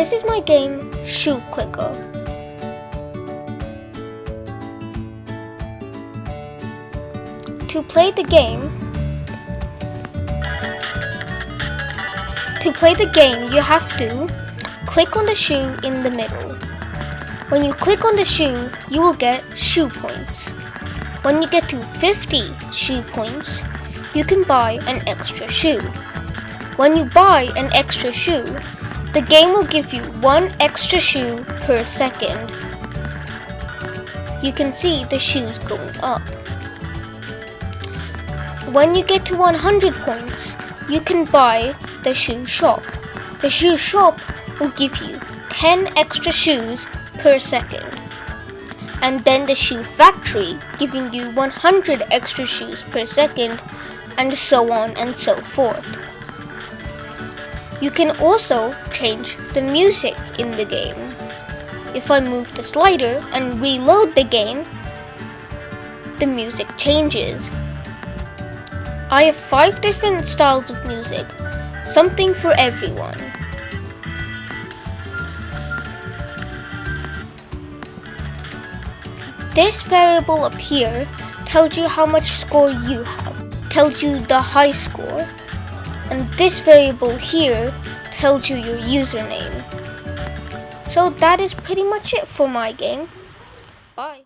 This is my game, Shoe Clicker. To play the game, you have to click on the shoe in the middle. When you click on the shoe, you will get shoe points. When you get to 50 shoe points, you can buy an extra shoe. When you buy an extra shoe, the game will give you one extra shoe per second. You can see the shoes going up. When you get to 100 points, you can buy the shoe shop. The shoe shop will give you 10 extra shoes per second. And then the shoe factory giving you 100 extra shoes per second, and so on and so forth. You can also change the music in the game. If I move the slider and reload the game, the music changes. I have 5 different styles of music, something for everyone. This variable up here tells you how much score you have, tells you the high score, and this variable here tells you your username. So that is pretty much it for my game. Bye.